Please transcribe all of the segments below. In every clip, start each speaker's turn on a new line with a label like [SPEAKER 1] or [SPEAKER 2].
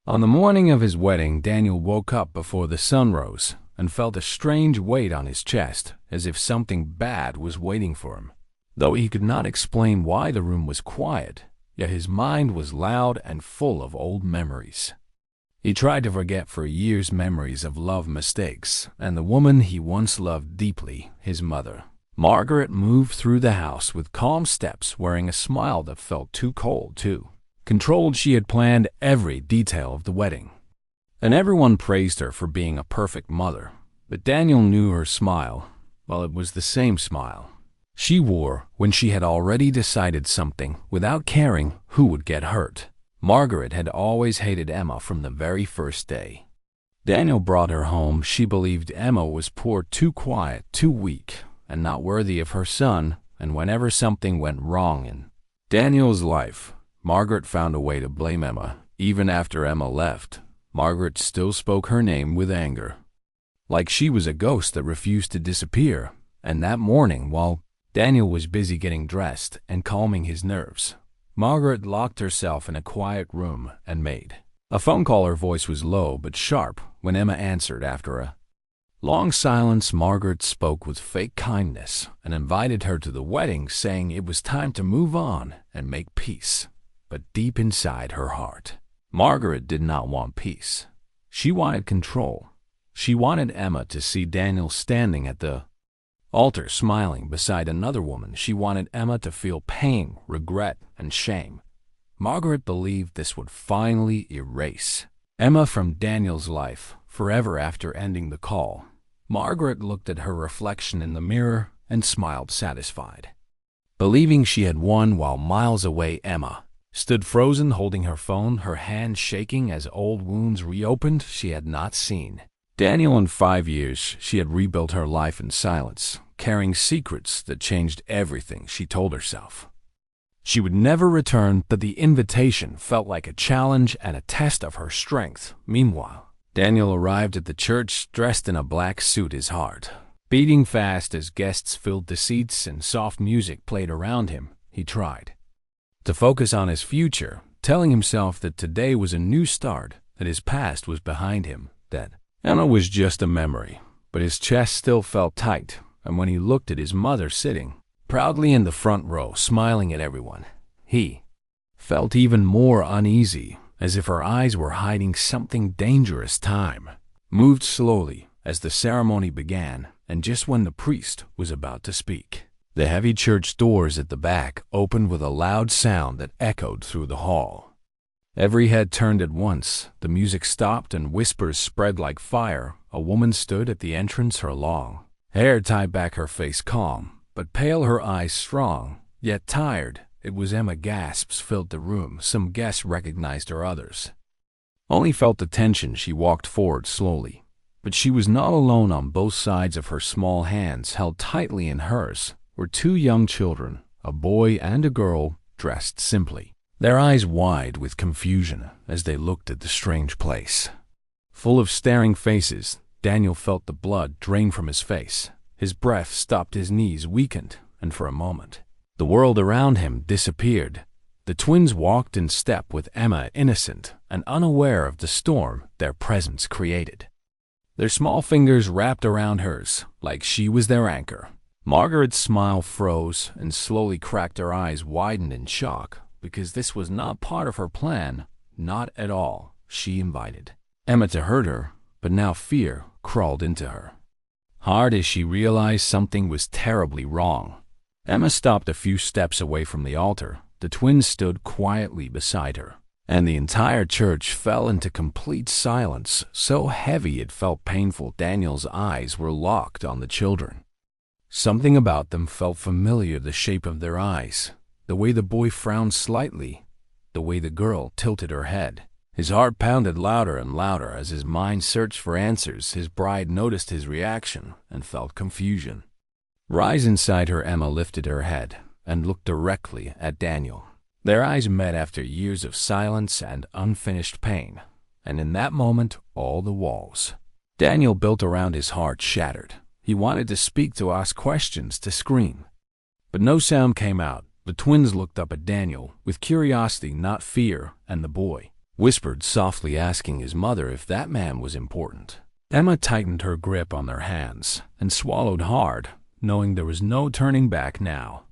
[SPEAKER 1] On the morning of his wedding, Daniel woke up before the sun rose and felt a strange weight on his chest, as if something bad was waiting for him. Though he could not explain why the room was quiet, yet his mind was loud and full of old memories. He tried to forget for years memories of love mistakes and the woman he once loved deeply, his mother. Margaret moved through the house with calm steps, wearing a smile that felt too cold, too controlled. She had planned every detail of the wedding, and everyone praised her for being a perfect mother. But Daniel knew her smile, well, it was the same smile she wore when she had already decided something without caring who would get hurt. Margaret had always hated Emma from the very first day Daniel brought her home. She believed Emma was poor, too quiet, too weak, and not worthy of her son. And whenever something went wrong in Daniel's life, Margaret found a way to blame Emma. Even after Emma left, Margaret still spoke her name with anger, like she was a ghost that refused to disappear. And that morning, while Daniel was busy getting dressed and calming his nerves, Margaret locked herself in a quiet room and made a phone call. Her voice was low but sharp when Emma answered. After a long silence, Margaret spoke with fake kindness and invited her to the wedding, saying it was time to move on and make peace. But deep inside her heart, Margaret did not want peace. She wanted control. She wanted Emma to see Daniel standing at the altar smiling beside another woman. She wanted Emma to feel pain, regret, and shame. Margaret believed this would finally erase Emma from Daniel's life forever. After ending the call, Margaret looked at her reflection in the mirror and smiled, satisfied, believing she had won. While miles away, Emma stood frozen, holding her phone, her hand shaking as old wounds reopened. She had not seen Daniel in 5 years. She had rebuilt her life in silence, carrying secrets that changed everything. She told herself she would never return, but the invitation felt like a challenge and a test of her strength. Meanwhile, Daniel arrived at the church dressed in a black suit, his heart beating fast as guests filled the seats and soft music played around him. He tried to focus on his future, telling himself that today was a new start, that his past was behind him, that Emma was just a memory. But his chest still felt tight, and when he looked at his mother sitting proudly in the front row, smiling at everyone, he felt even more uneasy, as if her eyes were hiding something dangerous. Time moved slowly as the ceremony began, and just when the priest was about to speak, the heavy church doors at the back opened with a loud sound that echoed through the hall. Every head turned at once. The music stopped and whispers spread like fire. A woman stood at the entrance, her long hair tied back, her face calm but pale, her eyes strong, yet tired. It was Emma. Gasps filled the room. Some guests recognized her, others only felt the tension. She walked forward slowly, but she was not alone. On both sides of her, small hands held tightly in hers, were 2 young children, a boy and a girl, dressed simply, their eyes wide with confusion as they looked at the strange place full of staring faces. Daniel felt the blood drain from his face. His breath stopped, his knees weakened, and for a moment, the world around him disappeared. The twins walked in step with Emma, innocent and unaware of the storm their presence created. Their small fingers wrapped around hers like she was their anchor. Margaret's smile froze and slowly cracked. Her eyes widened in shock, because this was not part of her plan, not at all. She invited Emma to hurt her, but now fear crawled into her heart as she realized something was terribly wrong. Emma stopped a few steps away from the altar. The twins stood quietly beside her, and the entire church fell into complete silence, so heavy it felt painful. Daniel's eyes were locked on the children. Something about them felt familiar, the shape of their eyes, the way the boy frowned slightly, the way the girl tilted her head. His heart pounded louder and louder as his mind searched for answers. His bride noticed his reaction and felt confusion rise inside her. Emma lifted her head and looked directly at Daniel. Their eyes met after years of silence and unfinished pain, and in that moment, all the walls Daniel built around his heart shattered. He wanted to speak, to ask questions, to scream, but no sound came out. The twins looked up at Daniel with curiosity, not fear, and the boy whispered softly, asking his mother if that man was important. Emma tightened her grip on their hands and swallowed hard, knowing there was no turning back now.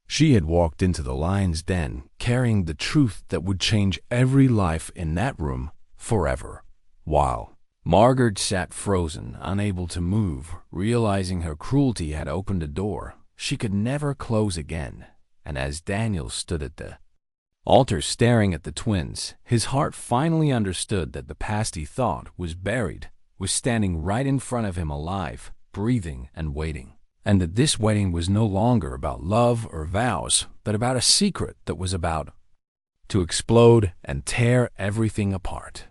[SPEAKER 1] She had walked into the lion's den carrying the truth that would change every life in that room forever, while Margaret sat frozen, unable to move, realizing her cruelty had opened a door she could never close again. And as Daniel stood at the altar staring at the twins, his heart finally understood that the past he thought was buried was standing right in front of him, alive, breathing and waiting. And that this wedding was no longer about love or vows, but about a secret that was about to explode and tear everything apart.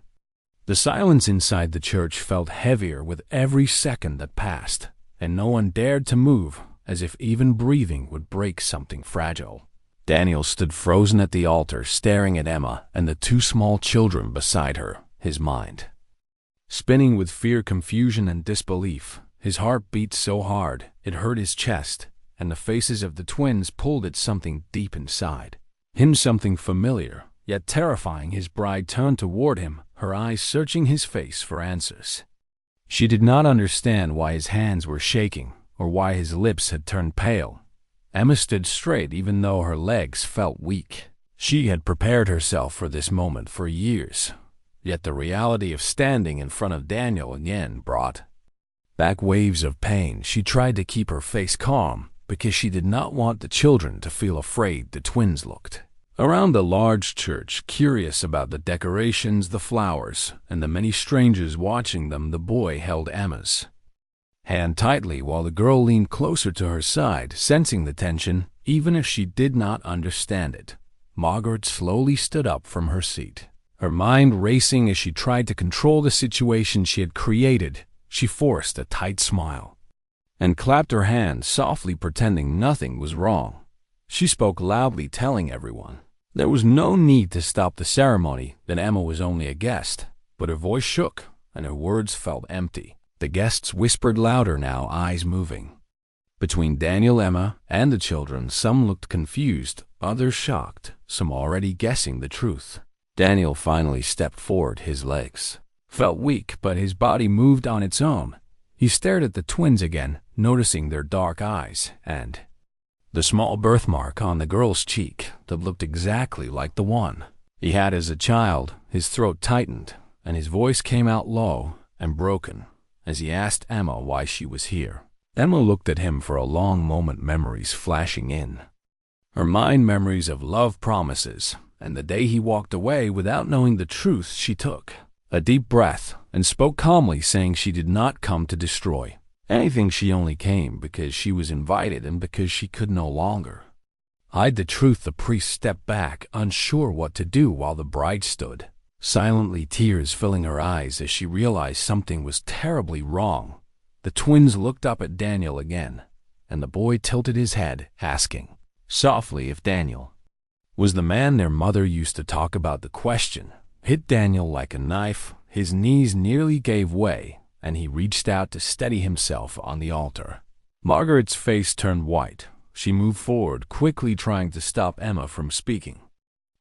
[SPEAKER 1] The silence inside the church felt heavier with every second that passed, and no one dared to move, as if even breathing would break something fragile. Daniel stood frozen at the altar, staring at Emma and the two small children beside her, his mind spinning with fear, confusion, and disbelief. His heart beat so hard it hurt his chest, and the faces of the twins pulled at something deep inside him, something familiar, yet terrifying. His bride turned toward him, her eyes searching his face for answers. She did not understand why his hands were shaking or why his lips had turned pale. Emma stood straight even though her legs felt weak. She had prepared herself for this moment for years, yet the reality of standing in front of Daniel again brought back waves of pain. She tried to keep her face calm because she did not want the children to feel afraid. The twins looked around the large church, curious about the decorations, the flowers, and the many strangers watching them. The boy held Emma's hand tightly while the girl leaned closer to her side, sensing the tension, even if she did not understand it. Margaret slowly stood up from her seat, her mind racing as she tried to control the situation she had created. She forced a tight smile and clapped her hands softly, pretending nothing was wrong. She spoke loudly, telling everyone there was no need to stop the ceremony, that Emma was only a guest. But her voice shook and her words felt empty. The guests whispered louder now, eyes moving between Daniel, Emma, and the children. Some looked confused, others shocked, some already guessing the truth. Daniel finally stepped forward. His legs felt weak, but his body moved on its own. He stared at the twins again, noticing their dark eyes and the small birthmark on the girl's cheek that looked exactly like the one he had as a child. His throat tightened, and his voice came out low and broken as he asked Emma why she was here. Emma looked at him for a long moment, memories flashing in her mind, memories of love, promises, and the day he walked away without knowing the truth. She took a deep breath and spoke calmly, saying she did not come to destroy anything. She only came because she was invited and because she could no longer hide the truth. The priest stepped back, unsure what to do, while the bride stood silently, tears filling her eyes as she realized something was terribly wrong. The twins looked up at Daniel again, and the boy tilted his head, asking softly if Daniel was the man their mother used to talk about. The question hit Daniel like a knife. His knees nearly gave way, and he reached out to steady himself on the altar. Margaret's face turned white. She moved forward, quickly trying to stop Emma from speaking.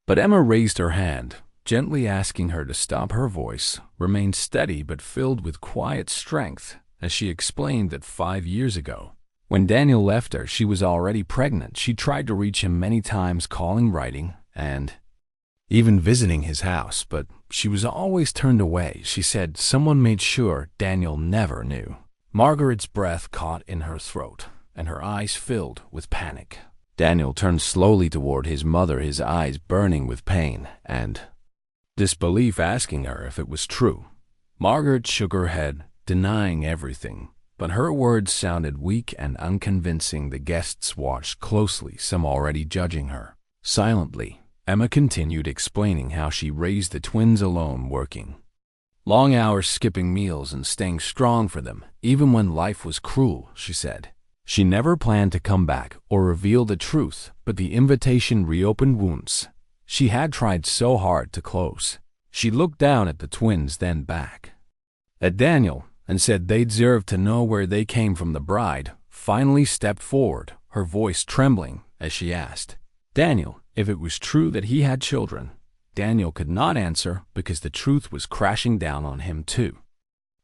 [SPEAKER 1] But Emma raised her hand, gently asking her to stop. Her voice remained steady but filled with quiet strength as she explained that 5 years ago, when Daniel left her, she was already pregnant. She tried to reach him many times, calling, writing, and even visiting his house, but she was always turned away. She said someone made sure Daniel never knew. Margaret's breath caught in her throat, and her eyes filled with panic. Daniel turned slowly toward his mother, his eyes burning with pain and disbelief, asking her if it was true. Margaret shook her head, denying everything, but her words sounded weak and unconvincing. The guests watched closely, some already judging her. Silently, Emma continued, explaining how she raised the twins alone, working long hours, skipping meals, and staying strong for them, even when life was cruel. She said she never planned to come back or reveal the truth, but the invitation reopened wounds she had tried so hard to close. She looked down at the twins, then back at Daniel, and said they deserved to know where they came from. The bride finally stepped forward, her voice trembling as she asked Daniel if it was true that he had children. Daniel could not answer because the truth was crashing down on him too.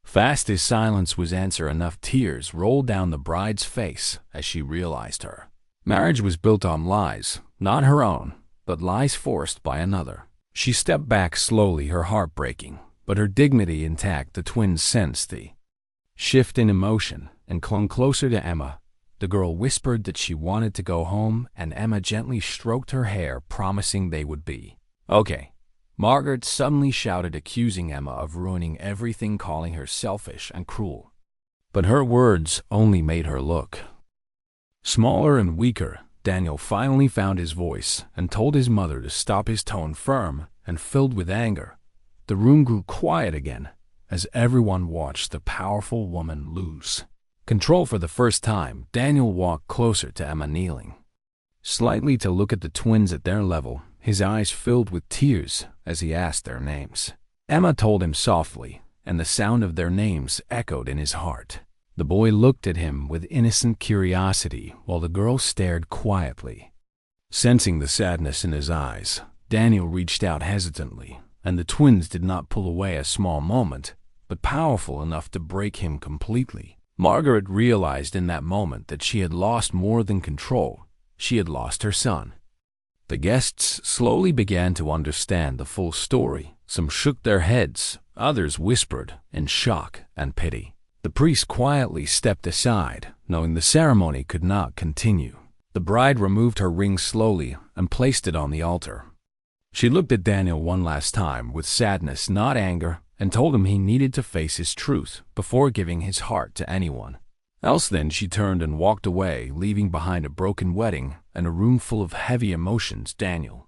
[SPEAKER 1] Fast as silence was answer enough, tears rolled down the bride's face as she realized her marriage was built on lies, not her own, but lies forced by another. She stepped back slowly, her heart breaking, but her dignity intact. The twins sensed the shift in emotion and clung closer to Emma. The girl whispered that she wanted to go home, and Emma gently stroked her hair, promising they would be okay. Margaret suddenly shouted, accusing Emma of ruining everything, calling her selfish and cruel. But her words only made her look smaller and weaker. Daniel finally found his voice and told his mother to stop, his tone firm and filled with anger. The room grew quiet again as everyone watched the powerful woman lose control for the first time. Daniel walked closer to Emma, kneeling slightly to look at the twins at their level, his eyes filled with tears as he asked their names. Emma told him softly, and the sound of their names echoed in his heart. The boy looked at him with innocent curiosity while the girl stared quietly. Sensing the sadness in his eyes, Daniel reached out hesitantly, and the twins did not pull away. A small moment, but powerful enough to break him completely. Margaret realized in that moment that she had lost more than control. She had lost her son. The guests slowly began to understand the full story. Some shook their heads, others whispered in shock and pity. The priest quietly stepped aside, knowing the ceremony could not continue. The bride removed her ring slowly and placed it on the altar. She looked at Daniel one last time with sadness, not anger, and told him he needed to face his truth before giving his heart to anyone else. Then she turned and walked away, leaving behind a broken wedding and a room full of heavy emotions. Daniel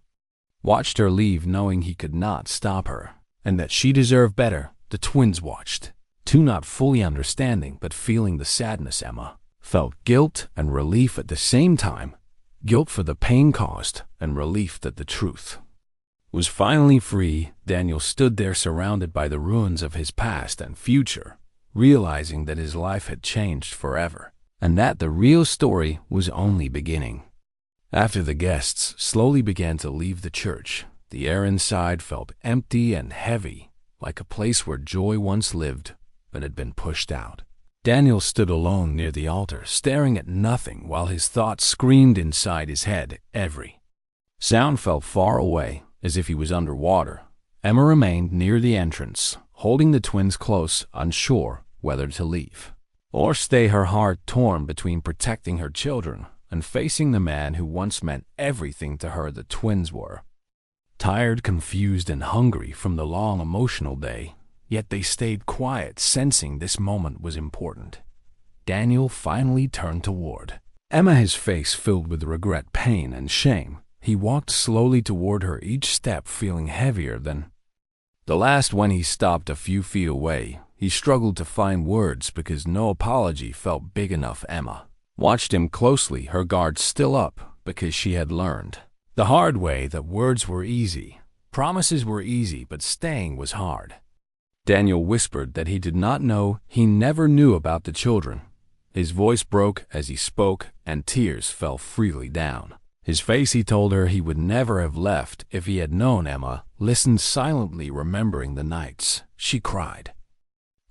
[SPEAKER 1] watched her leave, knowing he could not stop her, and that she deserved better. The twins watched, too, not fully understanding but feeling the sadness. Emma felt guilt and relief at the same time, guilt for the pain caused and relief that the truth was finally free. Daniel stood there surrounded by the ruins of his past and future, realizing that his life had changed forever, and that the real story was only beginning. After the guests slowly began to leave the church, the air inside felt empty and heavy, like a place where joy once lived but had been pushed out. Daniel stood alone near the altar, staring at nothing while his thoughts screamed inside his head. Every sound felt far away, as if he was underwater. Emma remained near the entrance, holding the twins close, unsure whether to leave or stay, her heart torn between protecting her children and facing the man who once meant everything to her. The twins were tired, confused, and hungry from the long emotional day, yet they stayed quiet, sensing this moment was important. Daniel finally turned toward Emma, his face filled with regret, pain, and shame. He walked slowly toward her, each step feeling heavier than the last. When he stopped a few feet away, he struggled to find words because no apology felt big enough. Emma watched him closely, her guard still up, because she had learned the hard way that words were easy, promises were easy, but staying was hard. Daniel whispered that he did not know, he never knew about the children. His voice broke as he spoke, and tears fell freely down his face. He told her he would never have left if he had known. Emma listened silently, remembering the nights she cried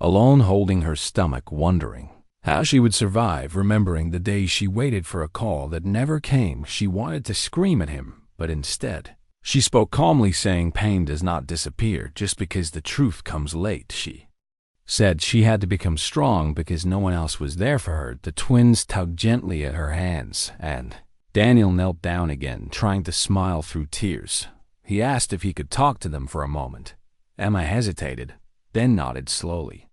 [SPEAKER 1] alone, holding her stomach, wondering how she would survive, remembering the days she waited for a call that never came. She wanted to scream at him, but instead she spoke calmly, saying pain does not disappear just because the truth comes late. She said she had to become strong because no one else was there for her. The twins tugged gently at her hands, and Daniel knelt down again, trying to smile through tears. He asked if he could talk to them for a moment. Emma hesitated, then nodded slowly,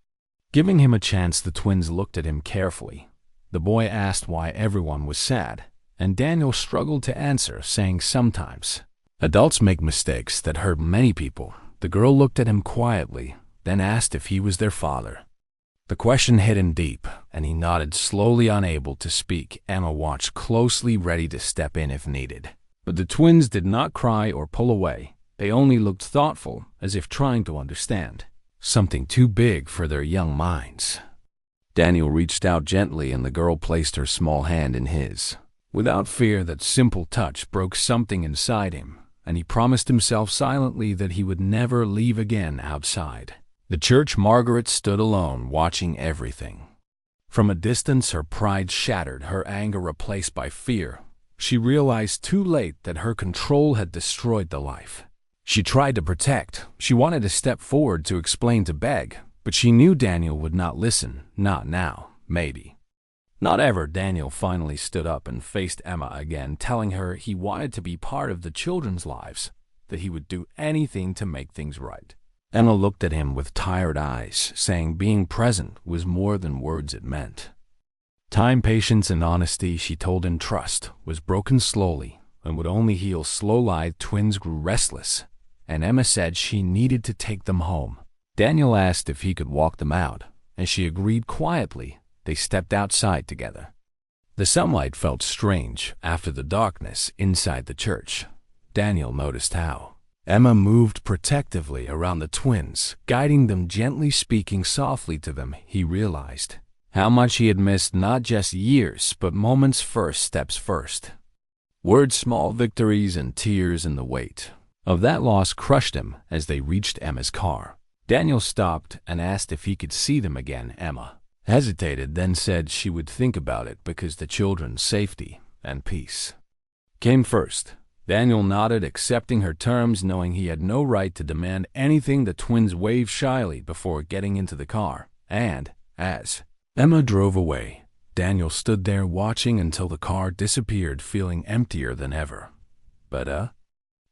[SPEAKER 1] giving him a chance. The twins looked at him carefully. The boy asked why everyone was sad, and Daniel struggled to answer, saying sometimes adults make mistakes that hurt many people. The girl looked at him quietly, then asked if he was their father. The question hit him deep, and he nodded slowly, unable to speak. Emma watched closely, ready to step in if needed. But the twins did not cry or pull away. They only looked thoughtful, as if trying to understand something too big for their young minds. Daniel reached out gently, and the girl placed her small hand in his. Without fear, that simple touch broke something inside him. and he promised himself silently that he would never leave again outside the church. Margaret stood alone, watching everything. From a distance, her pride shattered, her anger replaced by fear. She realized too late that her control had destroyed the life she tried to protect. She wanted to step forward to explain, to beg, but she knew Daniel would not listen. Not now, maybe. Not ever. Daniel finally stood up and faced Emma again, telling her he wanted to be part of the children's lives, that he would do anything to make things right. Emma looked at him with tired eyes, saying being present was more than words it meant. Time, patience, and honesty, she told him. Trust was broken slowly and would only heal slowly. Twins grew restless, and Emma said she needed to take them home. Daniel asked if he could walk them out, and she agreed quietly. They stepped outside together. The sunlight felt strange after the darkness inside the church. Daniel noticed how Emma moved protectively around the twins, guiding them gently, speaking softly to them. He realized how much he had missed, not just years, but moments first, steps first. Words, small victories, and tears, and the weight of that loss crushed him as they reached Emma's car. Daniel stopped and asked if he could see them again. Emma hesitated, then said she would think about it because the children's safety and peace came first. Daniel nodded, accepting her terms, knowing he had no right to demand anything. The twins waved shyly before getting into the car, and as Emma drove away, Daniel stood there watching until the car disappeared, feeling emptier than ever, but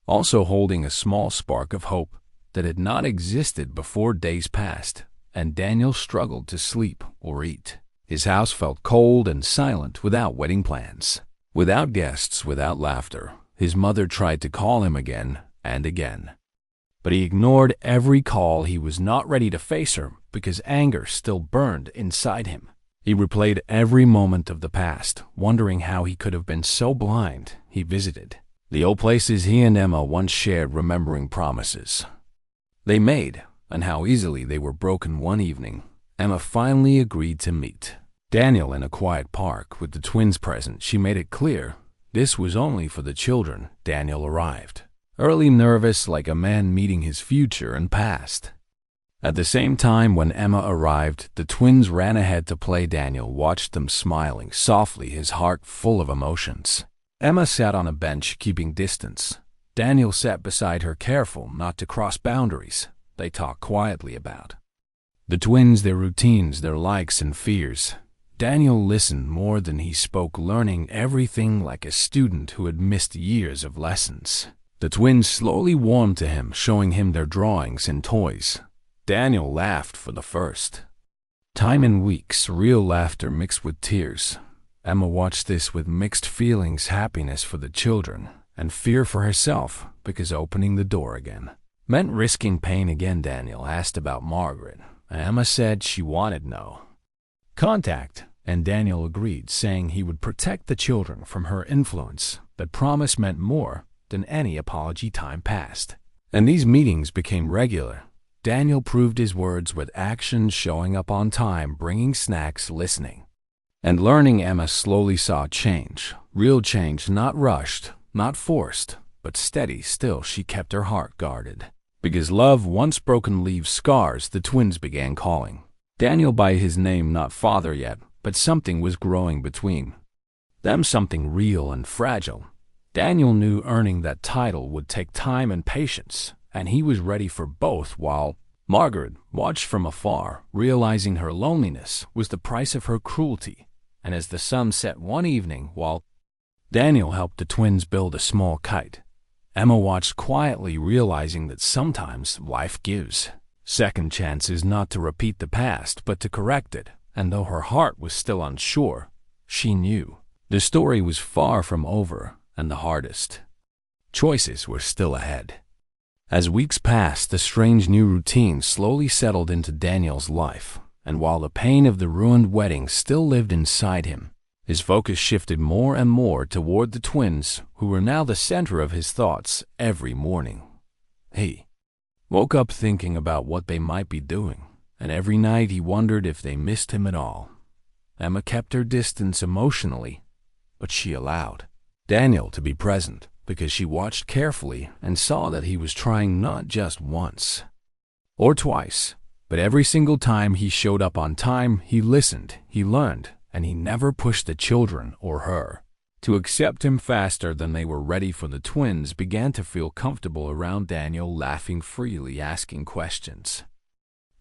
[SPEAKER 1] also holding a small spark of hope that had not existed before. Days passed, and Daniel struggled to sleep or eat. His house felt cold and silent, without wedding plans, without guests, without laughter. His mother tried to call him again and again, but he ignored every call. He was not ready to face her because anger still burned inside him. He replayed every moment of the past, wondering how he could have been so blind. He visited the old places he and Emma once shared, remembering promises they made and how easily they were broken. One evening, Emma finally agreed to meet Daniel in a quiet park with the twins present. She made it clear this was only for the children. Daniel arrived early, nervous, like a man meeting his future and past. At the same time, when Emma arrived, the twins ran ahead to play. Daniel watched them, smiling softly, his heart full of emotions. Emma sat on a bench, keeping distance. Daniel sat beside her, careful not to cross boundaries. They talked quietly about the twins, their routines, their likes and fears. Daniel listened more than he spoke, learning everything like a student who had missed years of lessons. The twins slowly warmed to him, showing him their drawings and toys. Daniel laughed for the first time in weeks, real laughter mixed with tears. Emma watched this with mixed feelings, happiness for the children and fear for herself, because opening the door again meant risking pain again. Daniel asked about Margaret. Emma said she wanted no contact, and Daniel agreed, saying he would protect the children from her influence. That promise meant more than any apology. Time passed, and these meetings became regular. Daniel proved his words with actions, showing up on time, bringing snacks, listening, and learning. Emma slowly saw change, real change, not rushed, not forced, but steady. Still, she kept her heart guarded, because love once broken leaves scars. The twins began calling Daniel by his name, not father yet, but something was growing between them, something real and fragile. Daniel knew earning that title would take time and patience, and he was ready for both. While Margaret watched from afar, realizing her loneliness was the price of her cruelty. And as the sun set one evening, while Daniel helped the twins build a small kite, Emma watched quietly, realizing that sometimes life gives second chances, not to repeat the past, but to correct it. And though her heart was still unsure, she knew the story was far from over, and the hardest choices were still ahead. As weeks passed, the strange new routine slowly settled into Daniel's life, and while the pain of the ruined wedding still lived inside him, his focus shifted more and more toward the twins, who were now the center of his thoughts. Every morning, he woke up thinking about what they might be doing, and every night he wondered if they missed him at all. Emma kept her distance emotionally, but she allowed Daniel to be present, because she watched carefully and saw that he was trying not just once or twice, but every single time he showed up on time. He listened, he learned, and he never pushed the children or her to accept him faster than they were ready for. The twins began to feel comfortable around Daniel, laughing freely, asking questions,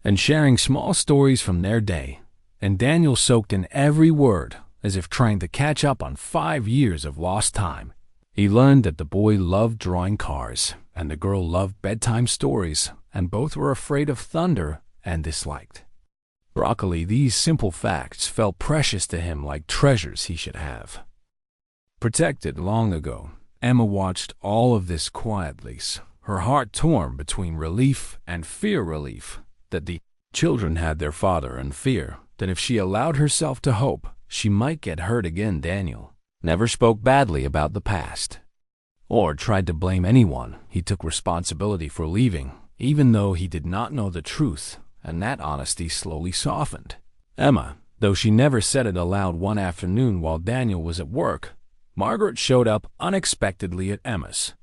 [SPEAKER 1] and sharing small stories from their day. And Daniel soaked in every word, as if trying to catch up on 5 years of lost time. He learned that the boy loved drawing cars, and the girl loved bedtime stories, and both were afraid of thunder and disliked broccoli. These simple facts felt precious to him, like treasures he should have protected long ago. Emma watched all of this quietly, her heart torn between relief and fear. Relief that the children had their father, and fear that if she allowed herself to hope, she might get hurt again. Daniel never spoke badly about the past or tried to blame anyone. He took responsibility for leaving, even though he did not know the truth, and that honesty slowly softened Emma. Though she never said it aloud, one afternoon while Daniel was at work, Margaret showed up unexpectedly at Emma's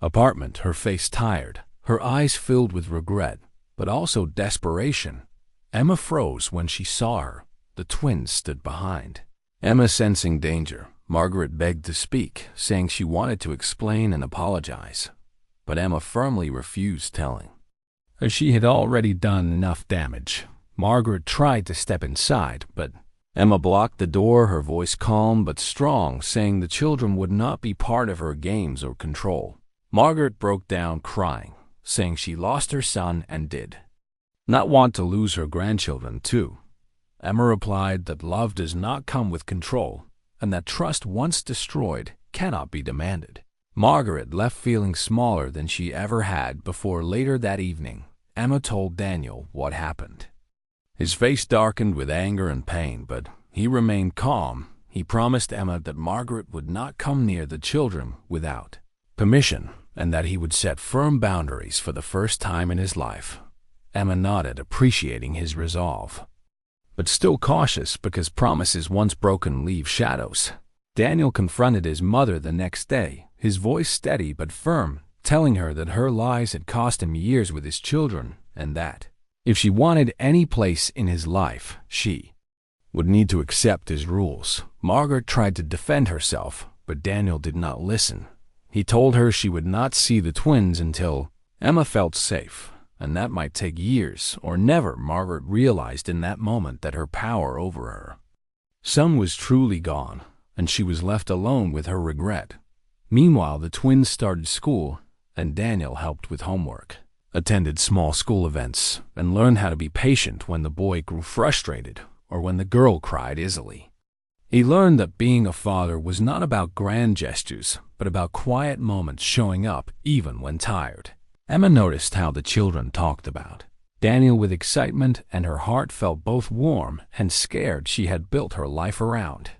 [SPEAKER 1] apartment, her face tired, her eyes filled with regret, but also desperation. Emma froze when she saw her. The twins stood behind Emma, sensing danger. Margaret begged to speak, saying she wanted to explain and apologize, but Emma firmly refused, telling her she had already done enough damage. Margaret tried to step inside, but Emma blocked the door, her voice calm but strong, saying the children would not be part of her games or control. Margaret broke down crying, saying she lost her son and did not want to lose her grandchildren too. Emma replied that love does not come with control, and that trust once destroyed cannot be demanded. Margaret left feeling smaller than she ever had before. Later that evening, Emma told Daniel what happened. His face darkened with anger and pain, but he remained calm. He promised Emma that Margaret would not come near the children without permission, and that he would set firm boundaries for the first time in his life. Emma nodded, appreciating his resolve, but still cautious because promises once broken leave shadows. Daniel confronted his mother the next day, his voice steady but firm, telling her that her lies had cost him years with his children, and that if she wanted any place in his life, she would need to accept his rules. Margaret tried to defend herself, but Daniel did not listen. He told her she would not see the twins until Emma felt safe, and that might take years or never. Margaret realized in that moment that her power over her son was truly gone, and she was left alone with her regret. Meanwhile, the twins started school, and Daniel helped with homework, attended small school events, and learned how to be patient when the boy grew frustrated or when the girl cried easily. He learned that being a father was not about grand gestures, but about quiet moments, showing up even when tired. Emma noticed how the children talked about Daniel with excitement, and her heart felt both warm and scared. She had built her life around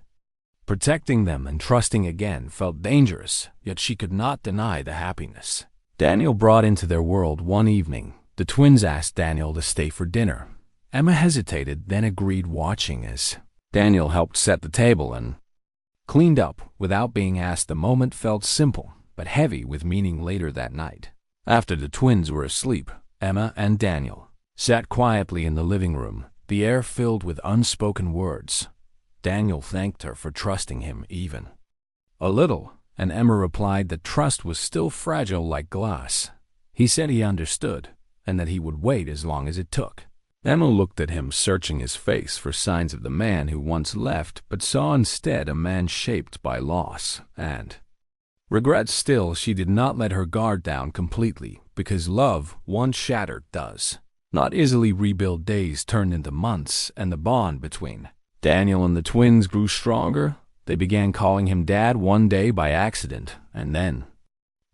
[SPEAKER 1] protecting them, and trusting again felt dangerous, yet she could not deny the happiness Daniel brought into their world. One evening, the twins asked Daniel to stay for dinner. Emma hesitated, then agreed, watching as Daniel helped set the table and cleaned up without being asked. The moment felt simple but heavy with meaning. Later that night, after the twins were asleep, Emma and Daniel sat quietly in the living room, the air filled with unspoken words. Daniel thanked her for trusting him even a little, and Emma replied that trust was still fragile like glass. He said he understood, and that he would wait as long as it took. Emma looked at him, searching his face for signs of the man who once left, but saw instead a man shaped by loss and regret. Still, she did not let her guard down completely, because love, once shattered, does not easily rebuild. Days turned into months, and the bond between Daniel and the twins grew stronger. They began calling him Dad one day by accident, and then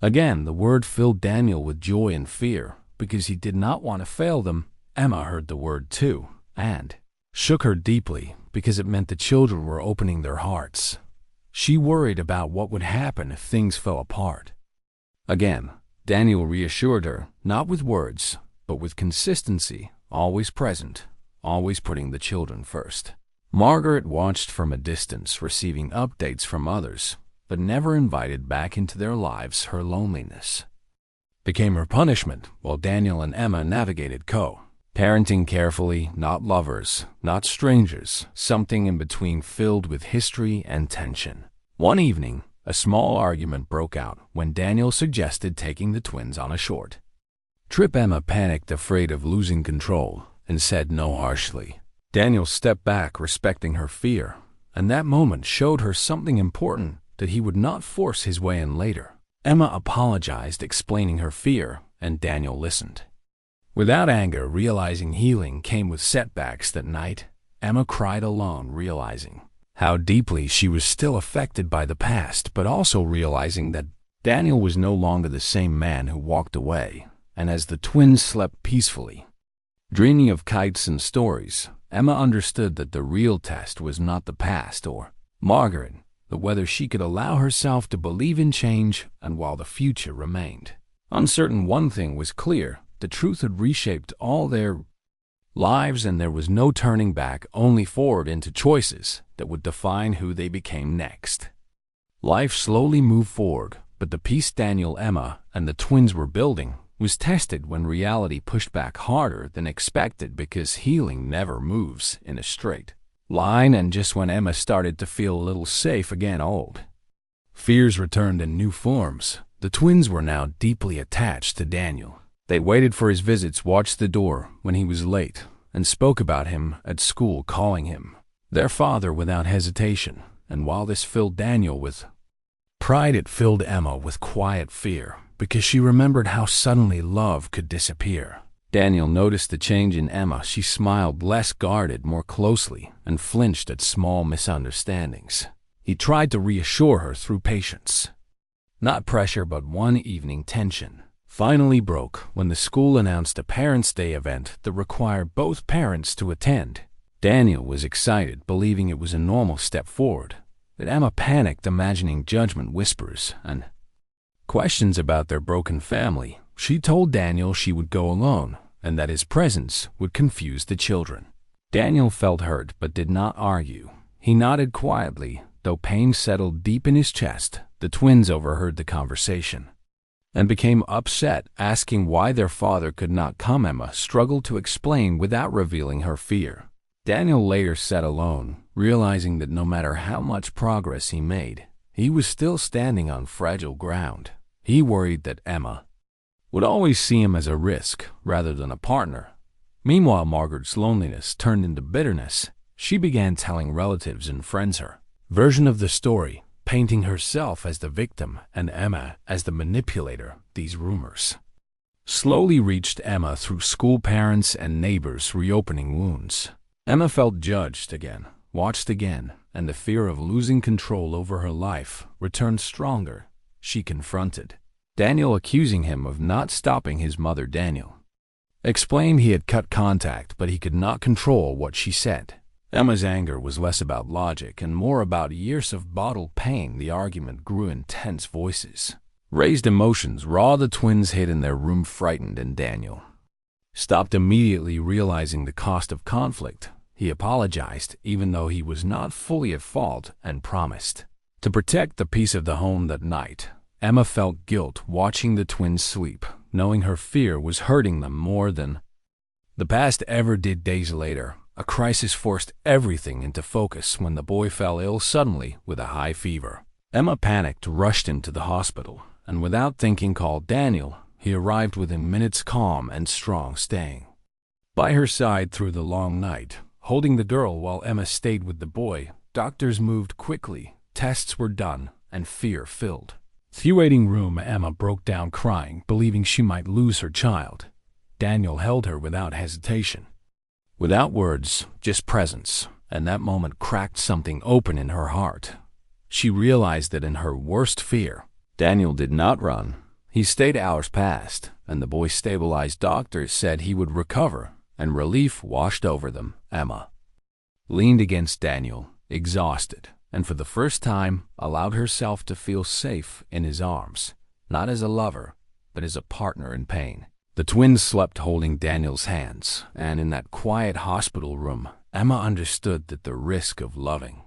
[SPEAKER 1] again. The word filled Daniel with joy and fear, because he did not want to fail them. Emma heard the word too, and shook her deeply, because it meant the children were opening their hearts. She worried about what would happen if things fell apart. Again, Daniel reassured her, not with words, but with consistency, always present, always putting the children first. Margaret watched from a distance, receiving updates from others. but never invited back into their lives. Her loneliness became her punishment, while Daniel and Emma navigated parenting carefully, not lovers, not strangers, something in between filled with history and tension. One evening, a small argument broke out when Daniel suggested taking the twins on a short trip. Emma panicked, afraid of losing control, and said no harshly. Daniel stepped back, respecting her fear, and that moment showed her something important, that he would not force his way in later. Emma apologized, explaining her fear, and Daniel listened without anger, realizing healing came with setbacks. That night, Emma cried alone, realizing how deeply she was still affected by the past, but also realizing that Daniel was no longer the same man who walked away. And as the twins slept peacefully, dreaming of kites and stories, Emma understood that the real test was not the past or Margaret, but whether she could allow herself to believe in change. And while the future remained uncertain, one thing was clear: the truth had reshaped all their lives, and there was no turning back, only forward into choices that would define who they became next. Life slowly moved forward, but the peace Daniel, Emma, and the twins were building was tested when reality pushed back harder than expected, because healing never moves in a straight line. And just when Emma started to feel a little safe again, old fears returned in new forms. The twins were now deeply attached to Daniel. They waited for his visits, watched the door when he was late, and spoke about him at school, calling him their father without hesitation. And while this filled Daniel with pride, it filled Emma with quiet fear, because she remembered how suddenly love could disappear. Daniel noticed the change in Emma. She smiled, less guarded, more closely, and flinched at small misunderstandings. He tried to reassure her through patience, not pressure. But one evening, tension finally broke when the school announced a Parents' Day event that required both parents to attend. Daniel was excited, believing it was a normal step forward, but Emma panicked, imagining judgment, whispers, and questions about their broken family. She told Daniel she would go alone, and that his presence would confuse the children. Daniel felt hurt but did not argue. He nodded quietly, though pain settled deep in his chest. The twins overheard the conversation and became upset, asking why their father could not come. Emma struggled to explain without revealing her fear. Daniel later sat alone, realizing that no matter how much progress he made, he was still standing on fragile ground. He worried that Emma would always see him as a risk rather than a partner. Meanwhile, Margaret's loneliness turned into bitterness. She began telling relatives and friends her version of the story, painting herself as the victim and Emma as the manipulator. These rumors slowly reached Emma through school, parents, and neighbors, reopening wounds. Emma felt judged again, watched again, and the fear of losing control over her life returned stronger. She confronted Daniel, accusing him of not stopping his mother. Daniel explained he had cut contact, but he could not control what she said. Emma's anger was less about logic and more about years of bottled pain. The argument grew intense, voices raised, emotions raw. The twins hid in their room, frightened, and Daniel stopped immediately, realizing the cost of conflict. He apologized, even though he was not fully at fault, and promised to protect the peace of the home. That night, Emma felt guilt watching the twins sleep, knowing her fear was hurting them more than the past ever did. Days later, a crisis forced everything into focus when the boy fell ill suddenly with a high fever. Emma panicked, rushed him to the hospital, and without thinking called Daniel. He arrived within minutes, calm and strong, staying by her side through the long night, holding the girl while Emma stayed with the boy. Doctors moved quickly, tests were done, and fear filled the waiting room. Emma broke down crying, believing she might lose her child. Daniel held her without hesitation, without words, just presence, and that moment cracked something open in her heart. She realized that in her worst fear, Daniel did not run. He stayed. Hours passed, and the boy stabilized. Doctors said he would recover, and relief washed over them. Emma leaned against Daniel, exhausted, and for the first time allowed herself to feel safe in his arms, not as a lover, but as a partner in pain. The twins slept holding Daniel's hands, and in that quiet hospital room, Emma understood that the risk of loving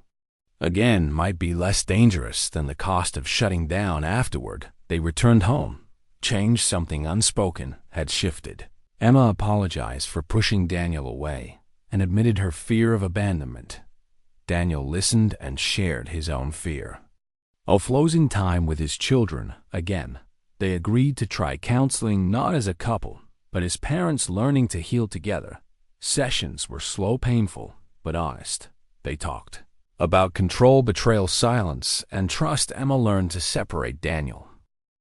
[SPEAKER 1] again might be less dangerous than the cost of shutting down afterward. They returned home. Change, something unspoken, had shifted. Emma apologized for pushing Daniel away and admitted her fear of abandonment. Daniel listened and shared his own fear. Of losing time with his children again, they agreed to try counseling not as a couple, but as parents learning to heal together. Sessions were slow, painful, but honest. They talked about control, betrayal, silence, and trust. Emma learned to separate Daniel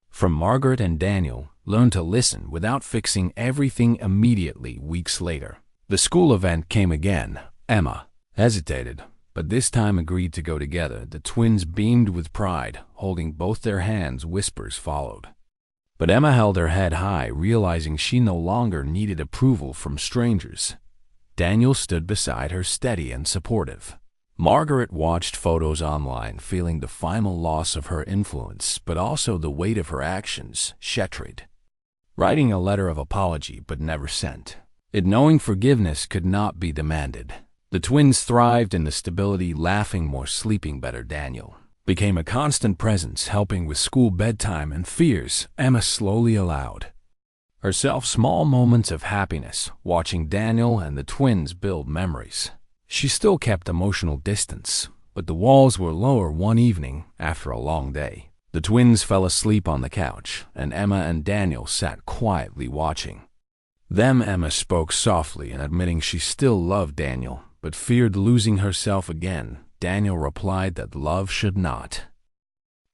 [SPEAKER 1] from Margaret, and Daniel learned to listen without fixing everything immediately. Weeks later, the school event came again. Emma hesitated, but this time agreed to go together. The twins beamed with pride, holding both their hands. Whispers followed. But Emma held her head high, realizing she no longer needed approval from strangers. Daniel stood beside her, steady and supportive. Margaret watched photos online, feeling the final loss of her influence, but also the weight of her actions. Shetrid, writing a letter of apology but never sent it, knowing forgiveness could not be demanded. The twins thrived in the stability, laughing more, sleeping better. Daniel became a constant presence, helping with school, bedtime, and fears. Emma slowly allowed herself small moments of happiness, watching Daniel and the twins build memories. She still kept emotional distance, but the walls were lower. One evening, after a long day, the twins fell asleep on the couch, and Emma and Daniel sat quietly watching them. Emma spoke softly, and admitting she still loved Daniel, but feared losing herself again. Daniel replied that love should not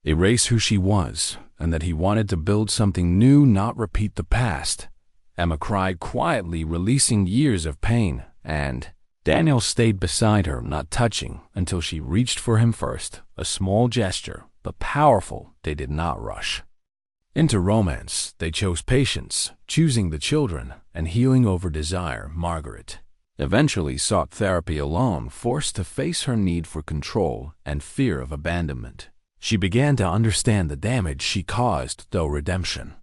[SPEAKER 1] erase who she was, and that he wanted to build something new, not repeat the past. Emma cried quietly, releasing years of pain, and Daniel stayed beside her, not touching, until she reached for him first. A small gesture, but powerful. They did not rush into romance. They chose patience, choosing the children and healing over desire. Margaret eventually sought therapy alone, forced to face her need for control and fear of abandonment. She began to understand the damage she caused, though redemption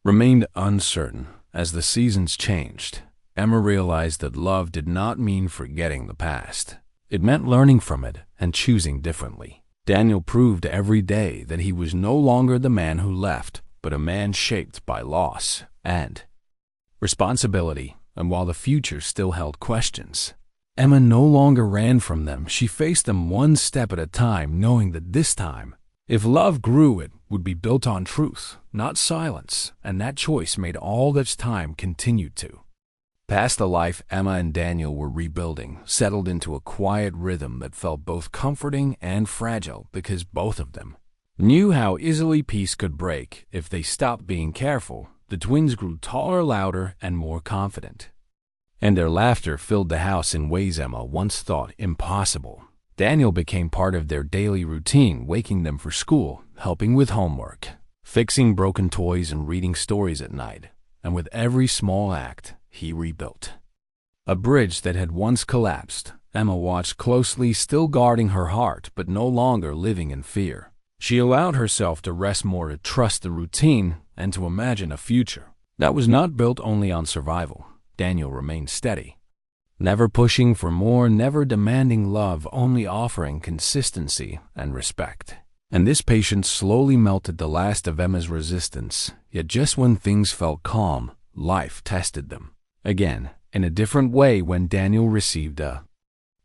[SPEAKER 1] remained uncertain. As the seasons changed, Emma realized that love did not mean forgetting the past. It meant learning from it and choosing differently. Daniel proved every day that he was no longer the man who left, but a man shaped by loss and responsibility. And while the future still held questions, Emma no longer ran from them. She faced them one step at a time, knowing that this time, if love grew, it would be built on truth, not silence. And that choice made all this time continued to past the life Emma and Daniel were rebuilding, settled into a quiet rhythm that felt both comforting and fragile, because both of them knew how easily peace could break if they stopped being careful. The twins grew taller, louder, and more confident, and their laughter filled the house in ways Emma once thought impossible. Daniel became part of their daily routine, waking them for school, helping with homework, fixing broken toys, and reading stories at night. And with every small act, he rebuilt a bridge that had once collapsed. Emma watched closely, still guarding her heart, but no longer living in fear. She allowed herself to rest more, to trust the routine, and to imagine a future that was not built only on survival. Daniel remained steady, never pushing for more, never demanding love, only offering consistency and respect. And this patience slowly melted the last of Emma's resistance. Yet just when things felt calm, life tested them again, in a different way. When Daniel received a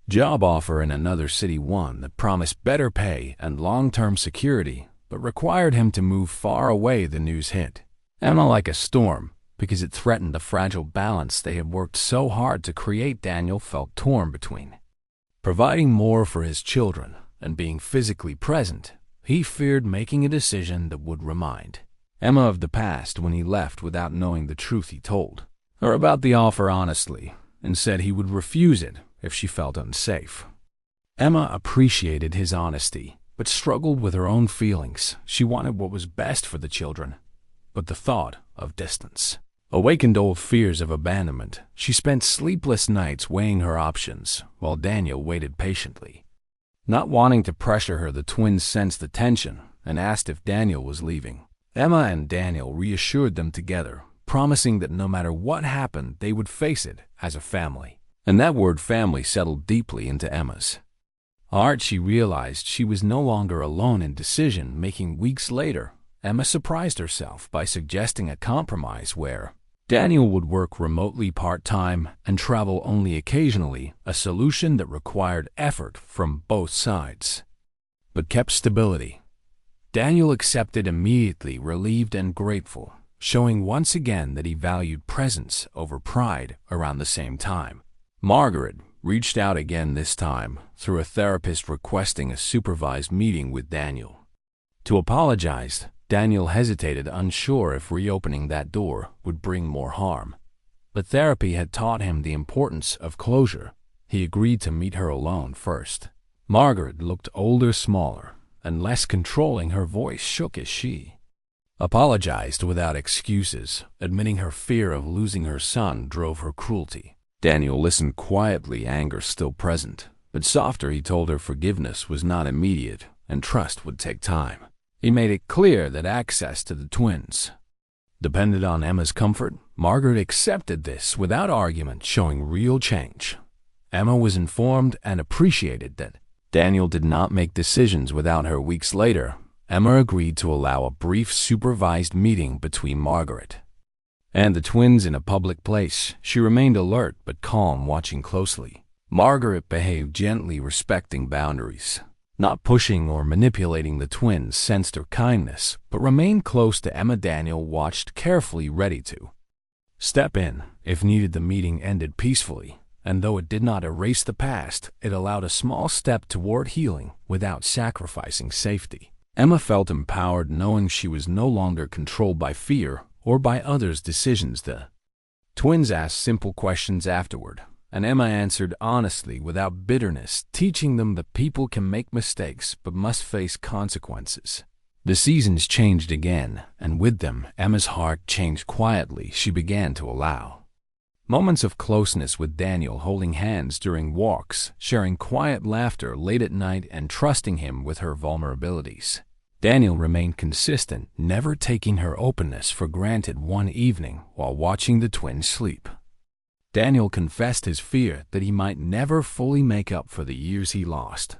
[SPEAKER 1] job offer in another city, one that promised better pay and long-term security, but required him to move far away, the news hit Emma like a storm, because it threatened the fragile balance they had worked so hard to create. Daniel felt torn between providing more for his children and being physically present. He feared making a decision that would remind Emma of the past, when he left without knowing the truth. He told her about the offer honestly and said he would refuse it if she felt unsafe. Emma appreciated his honesty, but struggled with her own feelings. She wanted what was best for the children, but the thought of distance awakened old fears of abandonment. She spent sleepless nights weighing her options, while Daniel waited patiently. Not wanting to pressure her, the twins sensed the tension and asked if Daniel was leaving. Emma and Daniel reassured them together, promising that no matter what happened, they would face it as a family. And that word family settled deeply into Emma's Art, she realized she was no longer alone in decision-making. Weeks later, Emma surprised herself by suggesting a compromise where Daniel would work remotely part-time and travel only occasionally, a solution that required effort from both sides, but kept stability. Daniel accepted immediately, relieved and grateful, showing once again that he valued presence over pride. Around the same time, Margaret reached out again, this time through a therapist, requesting a supervised meeting with Daniel. To apologize, Daniel hesitated, unsure if reopening that door would bring more harm. But therapy had taught him the importance of closure. He agreed to meet her alone first. Margaret looked older, smaller, and less controlling. Her voice shook as she apologized without excuses, admitting her fear of losing her son drove her cruelty. Daniel listened quietly, anger still present, but softer. He told her forgiveness was not immediate and trust would take time. He made it clear that access to the twins depended on Emma's comfort. Margaret accepted this without argument, showing real change. Emma was informed and appreciated that Daniel did not make decisions without her. Weeks later, Emma agreed to allow a brief supervised meeting between Margaret and the twins in a public place. She remained alert but calm, watching closely. Margaret behaved gently, respecting boundaries, not pushing or manipulating. The twins sensed her kindness, but remained close to Emma. Daniel watched carefully, ready to step in if needed. The meeting ended peacefully, and though it did not erase the past, it allowed a small step toward healing without sacrificing safety. Emma felt empowered, knowing she was no longer controlled by fear or by others' decisions. The twins asked simple questions afterward, and Emma answered honestly without bitterness, teaching them that people can make mistakes but must face consequences. The seasons changed again, and with them, Emma's heart changed quietly. She began to allow moments of closeness with Daniel, holding hands during walks, sharing quiet laughter late at night, and trusting him with her vulnerabilities. Daniel remained consistent, never taking her openness for granted. One evening, while watching the twins sleep, Daniel confessed his fear that he might never fully make up for the years he lost.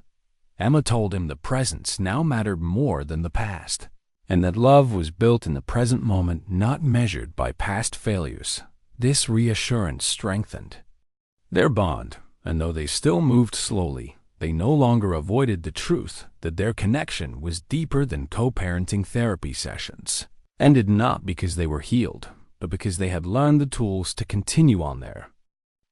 [SPEAKER 1] Emma told him the present now mattered more than the past, and that love was built in the present moment, not measured by past failures. This reassurance strengthened their bond, and though they still moved slowly, they no longer avoided the truth that their connection was deeper than co-parenting. Therapy sessions ended not because they were healed, but because they had learned the tools to continue on their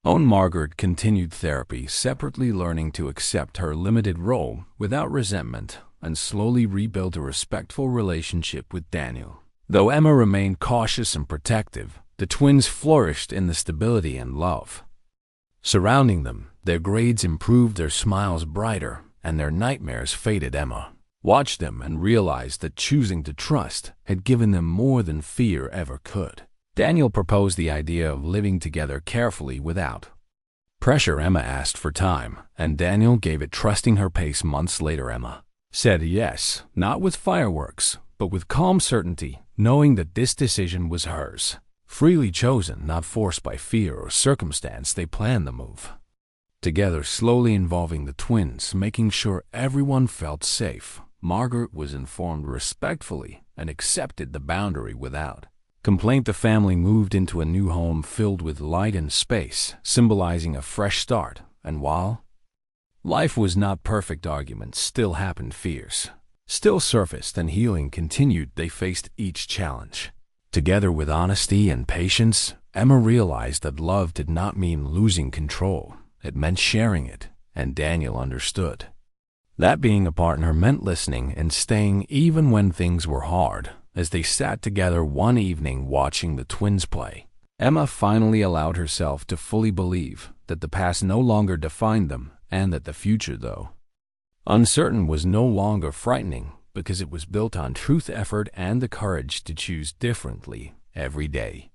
[SPEAKER 1] own. Margaret continued therapy separately, learning to accept her limited role without resentment, and slowly rebuilt a respectful relationship with Daniel. Though Emma remained cautious and protective, the twins flourished in the stability and love surrounding them. Their grades improved, their smiles brighter, and their nightmares faded. Emma watched them and realized that choosing to trust had given them more than fear ever could. Daniel proposed the idea of living together carefully without pressure. Emma asked for time, and Daniel gave it, trusting her pace. Months later, Emma said yes, not with fireworks, but with calm certainty, knowing that this decision was hers, freely chosen, not forced by fear or circumstance. They planned the move together, slowly involving the twins, making sure everyone felt safe. Margaret was informed respectfully and accepted the boundary without complaint. The family moved into a new home filled with light and space, symbolizing a fresh start. And while life was not perfect, arguments still happened, fears still surfaced, and healing continued. They faced each challenge together with honesty and patience. Emma realized that love did not mean losing control. It meant sharing it, and Daniel understood that being a partner meant listening and staying even when things were hard. As they sat together one evening watching the twins play, Emma finally allowed herself to fully believe that the past no longer defined them, and that the future, though uncertain, was no longer frightening, because it was built on truth, effort, and the courage to choose differently every day.